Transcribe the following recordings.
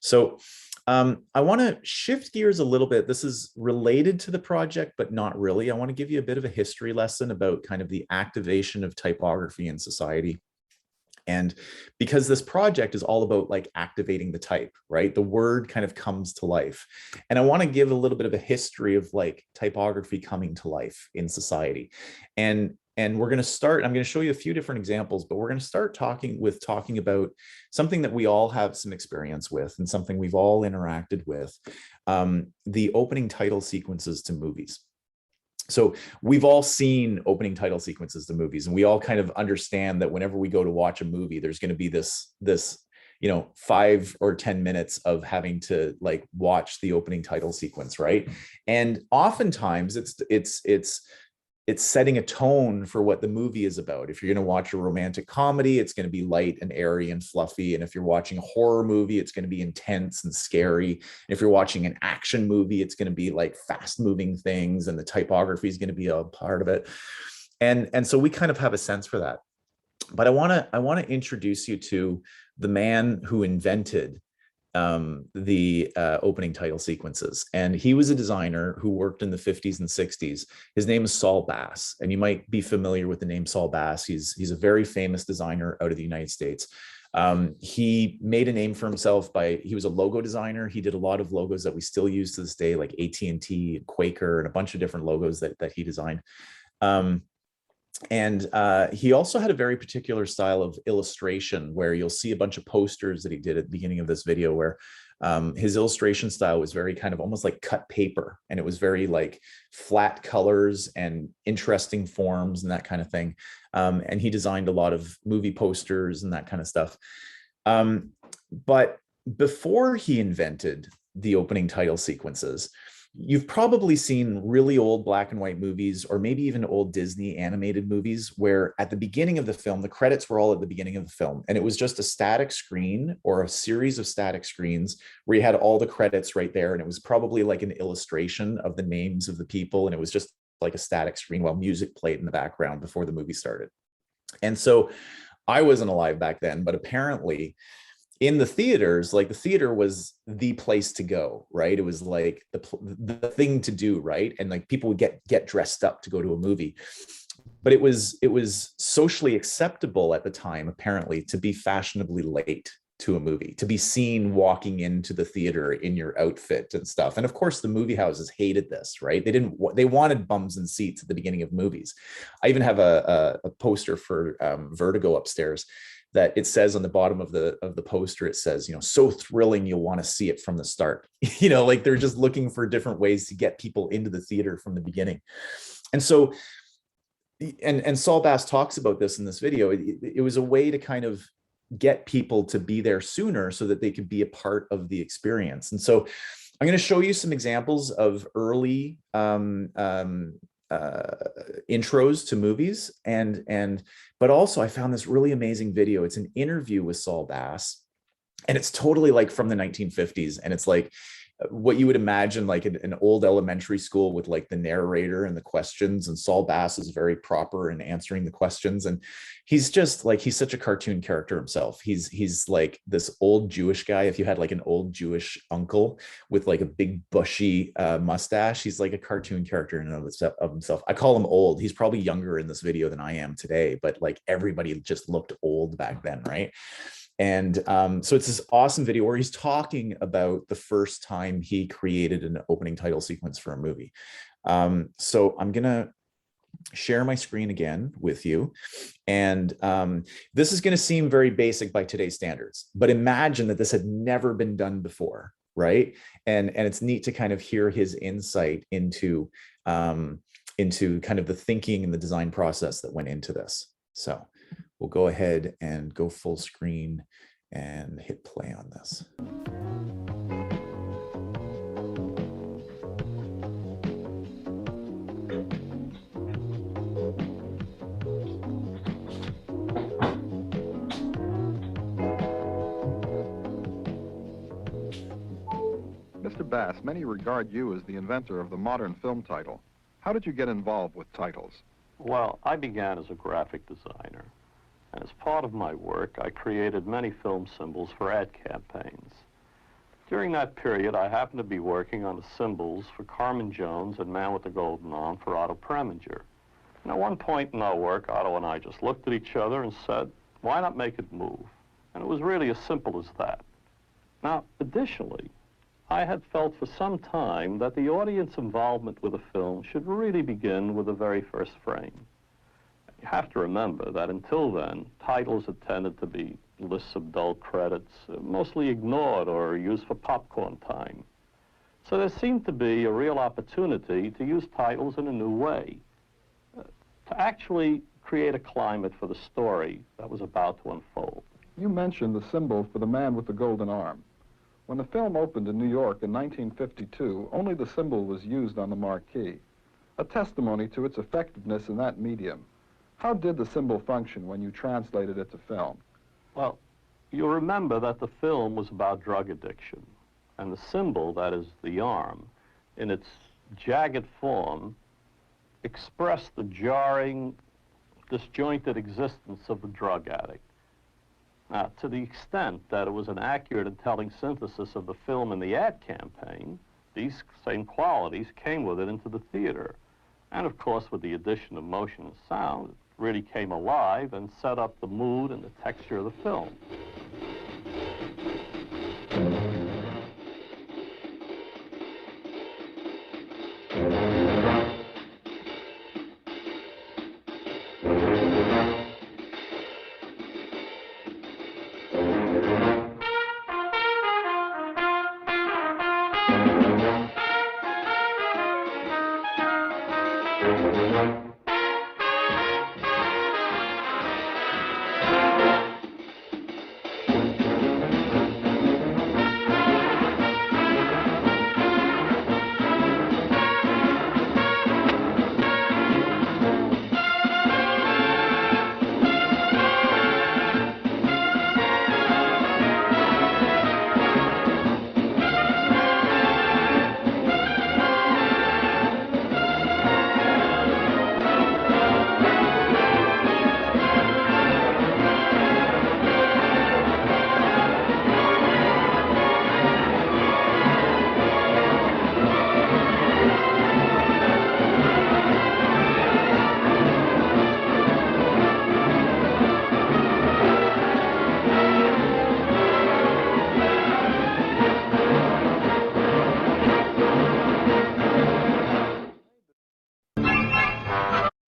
So I want to shift gears a little bit. This is related to the project, but not really. I want to give you a bit of a history lesson about kind of the activation of typography in society. And because this project is all about like activating the type, right? The word kind of comes to life. And I want to give a little bit of a history of like typography coming to life in society. And we're going to start, I'm going to show you a few different examples, but we're going to start talking about something that we all have some experience with and something we've all interacted with, the opening title sequences to movies. So we've all seen opening title sequences to movies, and we all kind of understand that whenever we go to watch a movie, there's going to be this 5 or 10 minutes of having to like watch the opening title sequence, right? And oftentimes it's setting a tone for what the movie is about. If you're going to watch a romantic comedy, it's going to be light and airy and fluffy. And if you're watching a horror movie, it's going to be intense and scary. And if you're watching an action movie, it's going to be like fast moving things, and the typography is going to be a part of it. And so we kind of have a sense for that. But I want to introduce you to the man who invented the opening title sequences. And he was a designer who worked in the 50s and 60s. His name is Saul Bass, and you might be familiar with the name Saul Bass. He's a very famous designer out of the United States. He made a name for himself he was a logo designer. He did a lot of logos that we still use to this day, like AT&T, Quaker, and a bunch of different logos that he designed. And he also had a very particular style of illustration, where you'll see a bunch of posters that he did at the beginning of this video, where his illustration style was very kind of almost like cut paper, and it was very like flat colors and interesting forms and that kind of thing. And he designed a lot of movie posters and that kind of stuff. But before he invented the opening title sequences, you've probably seen really old black and white movies, or maybe even old Disney animated movies, where at the beginning of the film, the credits were all at the beginning of the film. And it was just a static screen or a series of static screens where you had all the credits right there. And it was probably like an illustration of the names of the people. And it was just like a static screen while music played in the background before the movie started. And so I wasn't alive back then, but apparently in the theaters, like the theater was the place to go, right? It was like the thing to do, right? And like people would get dressed up to go to a movie. But it was socially acceptable at the time, apparently, to be fashionably late to a movie, to be seen walking into the theater in your outfit and stuff. And of course, the movie houses hated this, right? They wanted bums and seats at the beginning of movies. I even have a poster for Vertigo upstairs that it says on the bottom of the poster, it says, so thrilling, you'll want to see it from the start. Like they're just looking for different ways to get people into the theater from the beginning. And so, and Saul Bass talks about this in this video. It was a way to kind of get people to be there sooner so that they could be a part of the experience. And so I'm going to show you some examples of early intros to movies, but also I found this really amazing video. It's an interview with Saul Bass, and it's totally like from the 1950s, and it's like what you would imagine like an old elementary school with like the narrator and the questions, and Saul Bass is very proper in answering the questions, and he's just like, he's such a cartoon character himself. He's like this old Jewish guy. If you had like an old Jewish uncle with like a big bushy mustache, he's like a cartoon character in and of himself. I call him old. He's probably younger in this video than I am today, but like everybody just looked old back then, right? And so it's this awesome video where he's talking about the first time he created an opening title sequence for a movie. So I'm going to share my screen again with you. And this is going to seem very basic by today's standards, but imagine that this had never been done before, right? And it's neat to kind of hear his insight into kind of the thinking and the design process that went into this. So we'll go ahead and go full screen and hit play on this. Mr. Bass, many regard you as the inventor of the modern film title. How did you get involved with titles? Well, I began as a graphic designer. And as part of my work, I created many film symbols for ad campaigns. During that period, I happened to be working on the symbols for Carmen Jones and Man with the Golden Arm for Otto Preminger. And at one point in our work, Otto and I just looked at each other and said, why not make it move? And it was really as simple as that. Now, additionally, I had felt for some time that the audience involvement with a film should really begin with the very first frame. You have to remember that until then, titles had tended to be lists of dull credits, mostly ignored or used for popcorn time. So there seemed to be a real opportunity to use titles in a new way, to actually create a climate for the story that was about to unfold. You mentioned the symbol for the Man with the Golden Arm. When the film opened in New York in 1952, only the symbol was used on the marquee, a testimony to its effectiveness in that medium. How did the symbol function when you translated it to film? Well, you'll remember that the film was about drug addiction, and the symbol, that is the arm, in its jagged form, expressed the jarring, disjointed existence of a drug addict. Now, to the extent that it was an accurate and telling synthesis of the film and the ad campaign, these same qualities came with it into the theater. And of course, with the addition of motion and sound, it really came alive and set up the mood and the texture of the film.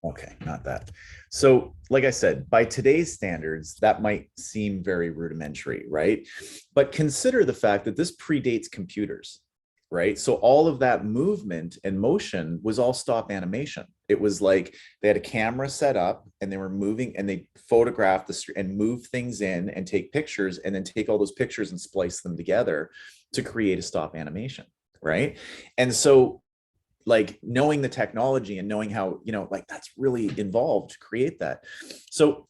Okay, not that. So, like I said, by today's standards, that might seem very rudimentary, right? But consider the fact that this predates computers, right? So all of that movement and motion was all stop animation. It was like they had a camera set up and they were moving and they photographed the street and move things in and take pictures and then take all those pictures and splice them together to create a stop animation, right? And so like knowing the technology and knowing how, like that's really involved to create that. So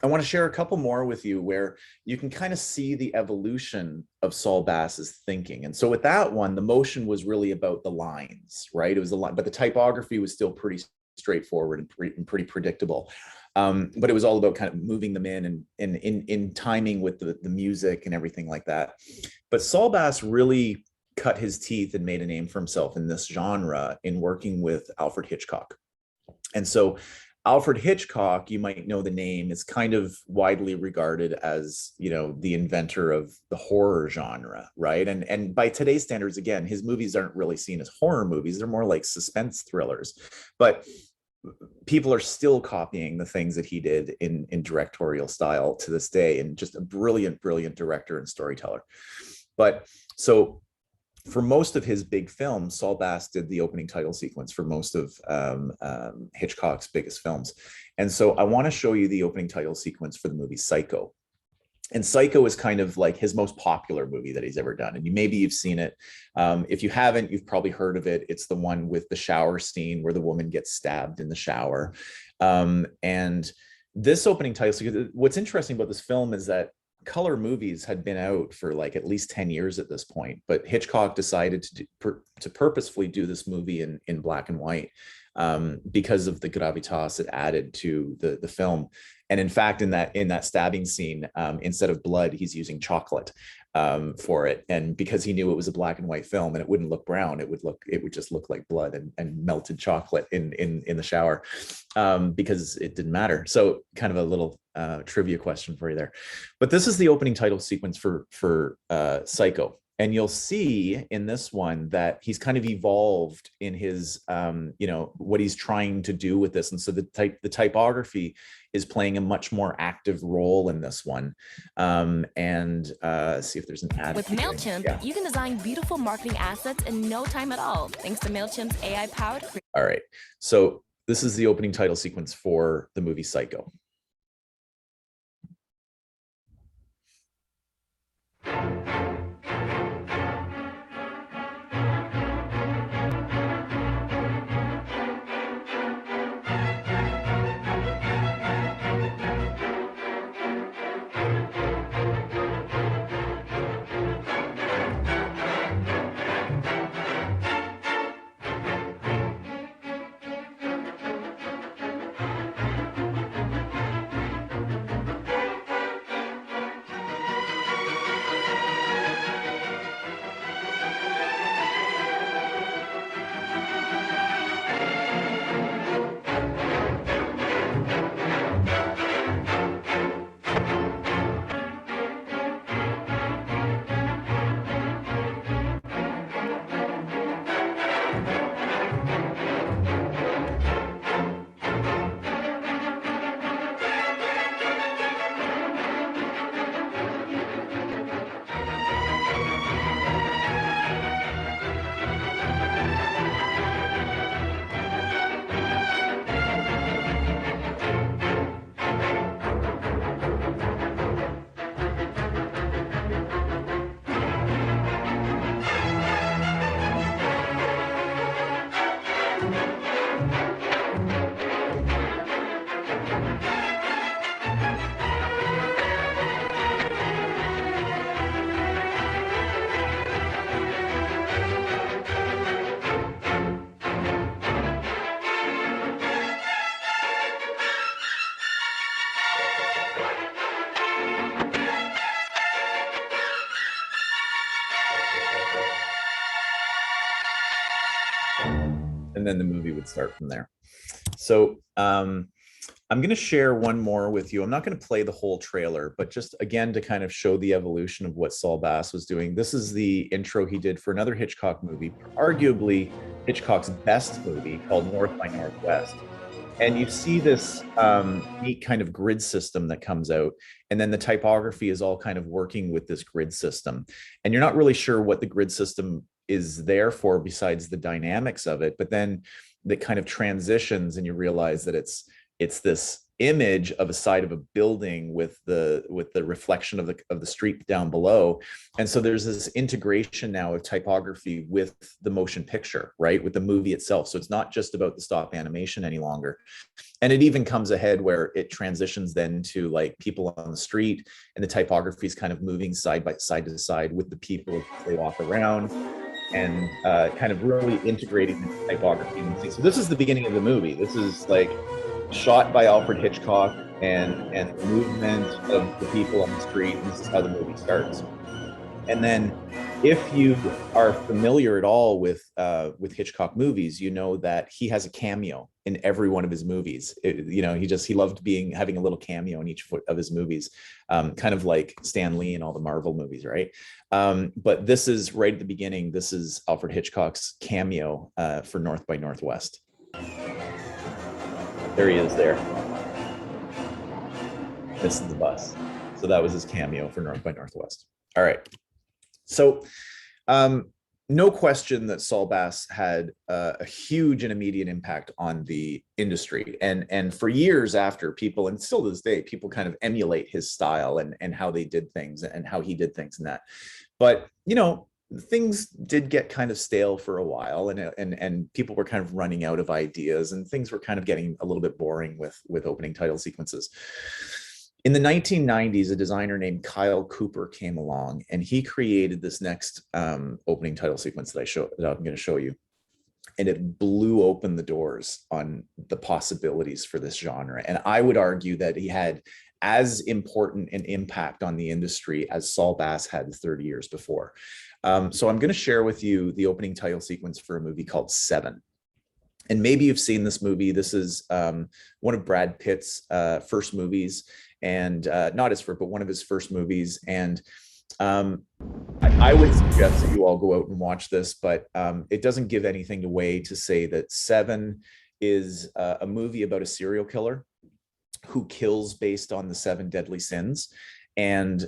I want to share a couple more with you where you can kind of see the evolution of Saul Bass's thinking. And so with that one, the motion was really about the lines, right? It was a line, but the typography was still pretty straightforward and pretty predictable. But it was all about kind of moving them in and in timing with the music and everything like that. But Saul Bass really cut his teeth and made a name for himself in this genre in working with Alfred Hitchcock. And so Alfred Hitchcock, you might know the name, is kind of widely regarded as, the inventor of the horror genre, right? And by today's standards, again, his movies aren't really seen as horror movies. They're more like suspense thrillers. But people are still copying the things that he did in directorial style to this day, and just a brilliant, brilliant director and storyteller. But so for most of his big films, Saul Bass did the opening title sequence for most of Hitchcock's biggest films. And so I want to show you the opening title sequence for the movie Psycho. And Psycho is kind of like his most popular movie that he's ever done. And maybe you've seen it. If you haven't, you've probably heard of it. It's the one with the shower scene where the woman gets stabbed in the shower. And this opening title sequence, what's interesting about this film is that color movies had been out for like at least 10 years at this point, but Hitchcock decided to purposefully do this movie in black and white because of the gravitas it added to the film. And in fact, in that stabbing scene, instead of blood, he's using chocolate. for it, and because he knew it was a black and white film and it wouldn't look brown, it would just look like blood and melted chocolate in the shower, because it didn't matter. So kind of a little trivia question for you there. But this is the opening title sequence for Psycho. And you'll see in this one that he's kind of evolved in his, what he's trying to do with this. And so the typography is playing a much more active role in this one. See if there's an ad. With MailChimp, you can design beautiful marketing assets in no time at all, thanks to MailChimp's AI-powered. All right. So this is the opening title sequence for the movie Psycho. And then the movie would start from there. So I'm going to share one more with you. I'm not going to play the whole trailer, but just again to kind of show the evolution of what Saul Bass was doing. This is the intro he did for another Hitchcock movie, arguably Hitchcock's best movie, called North by Northwest. And you see this neat kind of grid system that comes out, and then the typography is all kind of working with this grid system. And you're not really sure what the grid system is there for besides the dynamics of it, but then that kind of transitions and you realize that it's this image of a side of a building with the reflection of the street down below. And so there's this integration now of typography with the motion picture, right, with the movie itself. So it's not just about the stop animation any longer. And it even comes ahead where it transitions then to like people on the street, and the typography is kind of moving side to side with the people as they walk around, and kind of really integrating the typography. So this is the beginning of the movie. This is like shot by Alfred Hitchcock, and the movement of the people on the street, and this is how the movie starts. And then if you are familiar at all with Hitchcock movies, you know that he has a cameo in every one of his movies. He loved having a little cameo in each of his movies, kind of like Stan Lee and all the Marvel movies, right? But this is right at the beginning. This is Alfred Hitchcock's cameo for North by Northwest. There he is there. This is the bus. So that was his cameo for North by Northwest. All right. So no question that Saul Bass had a huge and immediate impact on the industry. And for years after, people, and still to this day, people kind of emulate his style and how they did things and how he did things and that. But, things did get kind of stale for a while, and people were kind of running out of ideas, and things were kind of getting a little bit boring with opening title sequences. In the 1990s, a designer named Kyle Cooper came along, and he created this next opening title sequence that I'm going to show you. And it blew open the doors on the possibilities for this genre. And I would argue that he had as important an impact on the industry as Saul Bass had 30 years before. So I'm going to share with you the opening title sequence for a movie called Seven. And maybe you've seen this movie. This is one of Brad Pitt's first movies, and not his first, but one of his first movies. And I would suggest that you all go out and watch this, but it doesn't give anything away to say that Seven is a movie about a serial killer who kills based on the 7 deadly sins. And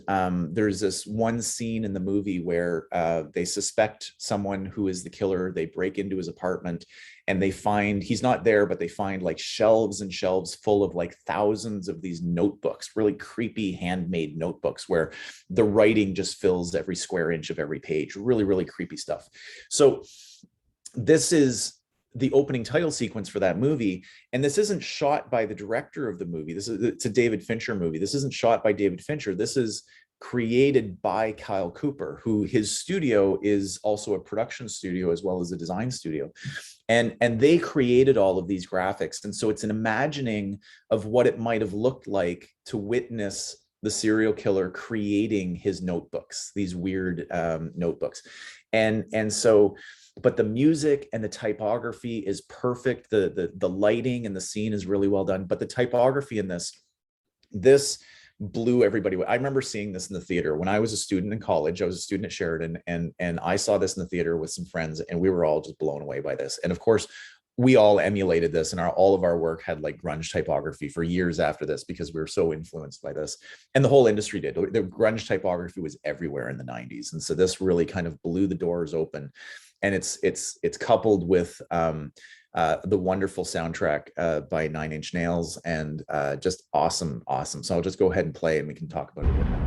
there's this one scene in the movie where they suspect someone who is the killer. They break into his apartment and they find, he's not there, but they find like shelves and shelves full of like thousands of these notebooks, really creepy handmade notebooks where the writing just fills every square inch of every page. Really, really creepy stuff. So this is the opening title sequence for that movie. And this isn't shot by the director of the movie. It's a David Fincher movie. This isn't shot by David Fincher. This is created by Kyle Cooper, who his studio is also a production studio as well as a design studio. And they created all of these graphics. And so it's an imagining of what it might have looked like to witness the serial killer creating his notebooks, these weird notebooks. And so, but the music and the typography is perfect. The lighting and the scene is really well done. But the typography in this blew everybody away. I remember seeing this in the theater when I was a student in college. I was a student at Sheridan, and I saw this in the theater with some friends, and we were all just blown away by this. And of course, we all emulated this, and all of our work had like grunge typography for years after this because we were so influenced by this, and the whole industry did. The grunge typography was everywhere in the 90s, and so this really kind of blew the doors open. And it's coupled with the wonderful soundtrack by 9 Inch Nails, and just awesome. So I'll just go ahead and play, and we can talk about it a bit more.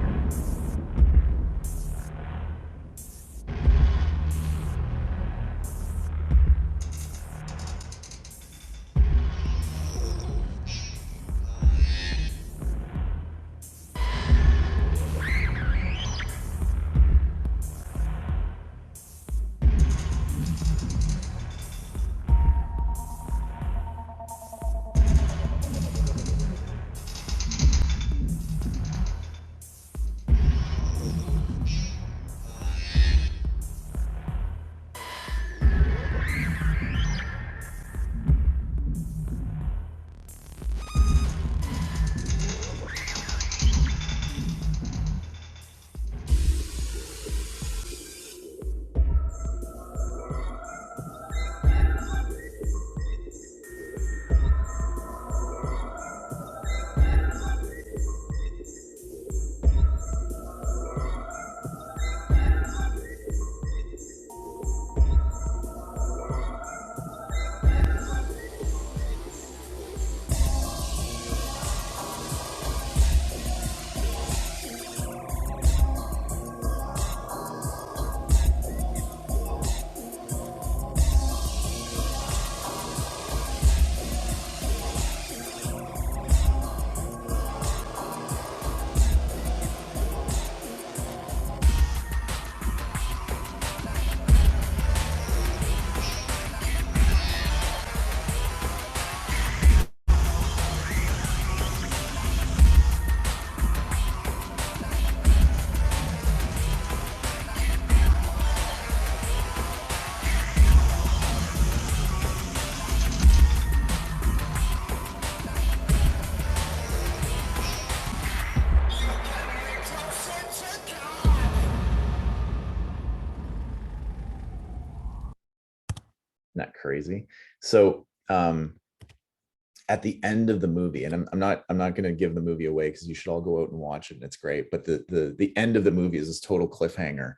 Not crazy. So at the end of the movie, and I'm not going to give the movie away because you should all go out and watch it, and it's great, but the end of the movie is this total cliffhanger,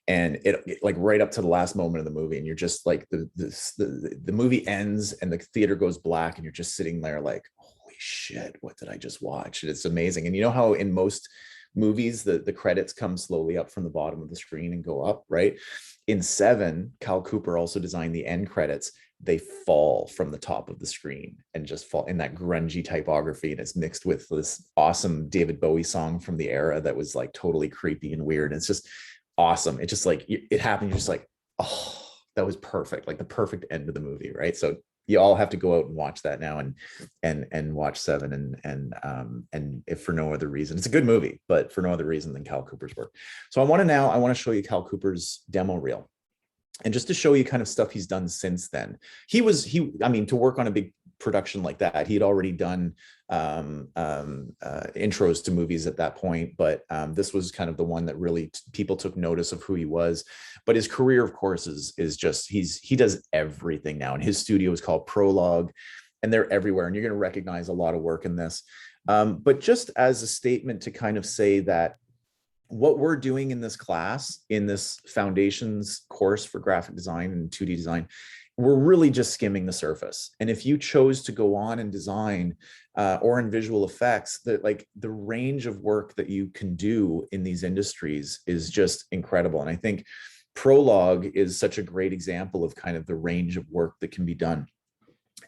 and it like right up to the last moment of the movie, and you're just like the movie ends and the theater goes black, and you're just sitting there like, holy shit, what did I just watch? And it's amazing. And you know how in most movies the credits come slowly up from the bottom of the screen and go up, right? In Seven, Kyle Cooper also designed the end credits. They fall from the top of the screen and just fall in that grungy typography, and it's mixed with this awesome David Bowie song from the era that was like totally creepy and weird. And it's just awesome. It just like it happened. You're just like, oh, that was perfect, like the perfect end of the movie, right? So you all have to go out and watch that now, and watch Seven, and if for no other reason, it's a good movie, but for no other reason than Cal Cooper's work. So I want to show you Cal Cooper's demo reel. And just to show you kind of stuff he's done since then. I mean, to work on a big production like that, he had already done intros to movies at that point, but this was kind of the one that really people took notice of who he was. But his career, of course, is just, he does everything now, and his studio is called Prologue, and they're everywhere, and you're going to recognize a lot of work in this. But just as a statement to kind of say that what we're doing in this class, in this foundations course for graphic design and 2D design, we're really just skimming the surface. And if you chose to go on and design or in visual effects, the range of work that you can do in these industries is just incredible. And I think Prologue is such a great example of kind of the range of work that can be done.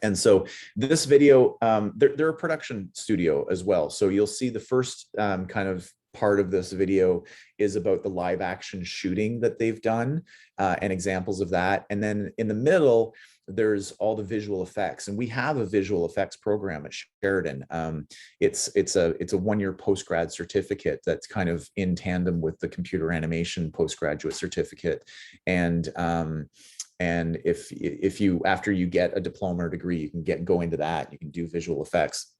And so this video, they're a production studio as well. So you'll see the first kind of part of this video is about the live action shooting that they've done and examples of that. And then in the middle, there's all the visual effects, and we have a visual effects program at Sheridan. It's a one-year postgrad certificate that's kind of in tandem with the computer animation postgraduate certificate. And if you, after you get a diploma or degree, you can go into that, you can do visual effects.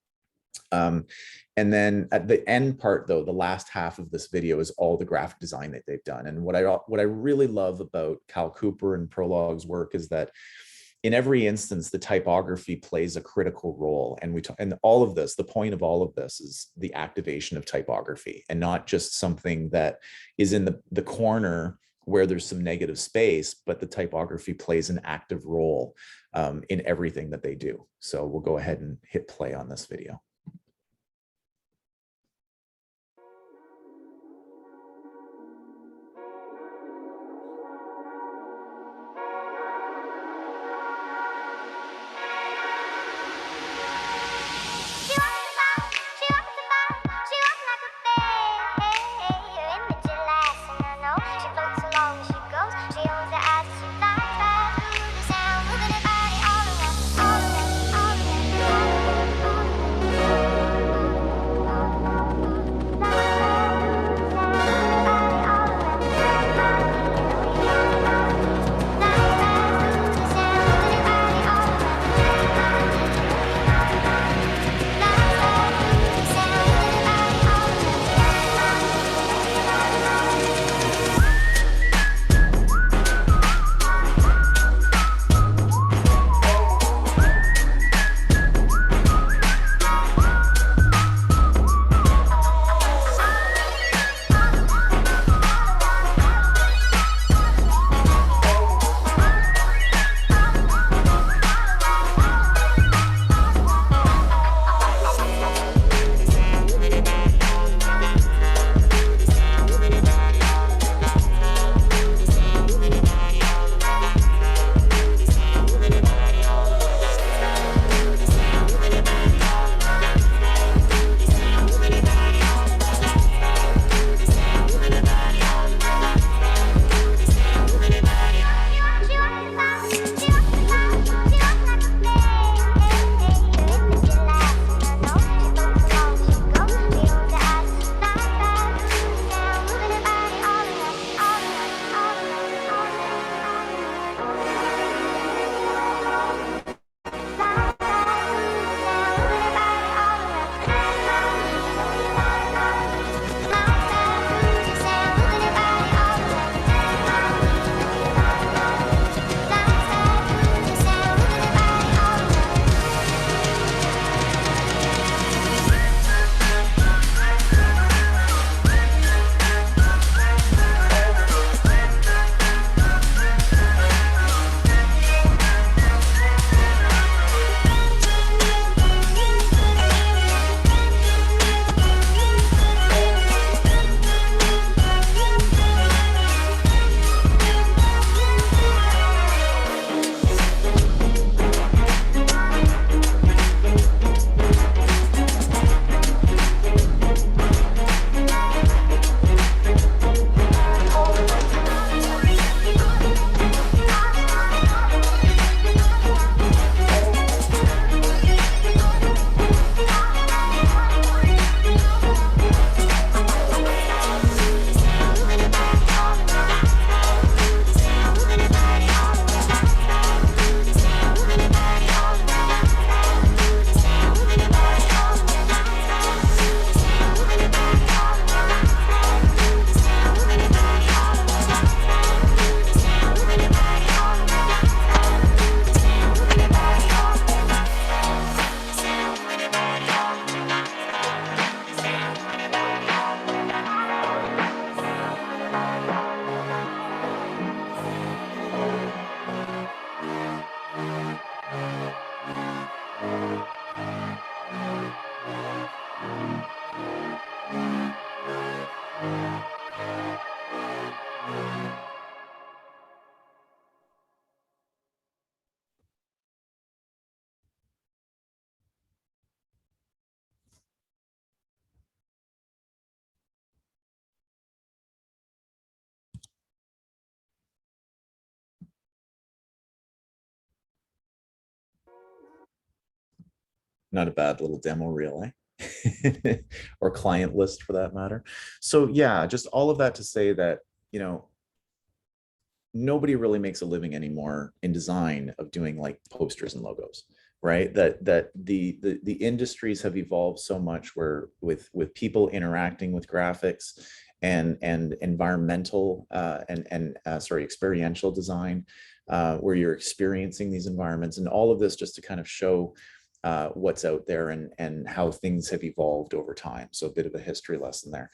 And then at the end part, though, the last half of this video is all the graphic design that they've done. And what I really love about Cal Cooper and Prologue's work is that in every instance, the typography plays a critical role. And all of this, the point of all of this is the activation of typography, and not just something that is in the corner where there's some negative space, but the typography plays an active role in everything that they do. So we'll go ahead and hit play on this video. Not a bad little demo reel, eh? Or client list for that matter. So yeah, just all of that to say that, you know, nobody really makes a living anymore in design of doing like posters and logos, right? That the industries have evolved so much where with people interacting with graphics and environmental sorry, experiential design, where you're experiencing these environments, and all of this just to kind of show what's out there and how things have evolved over time. So a bit of a history lesson there.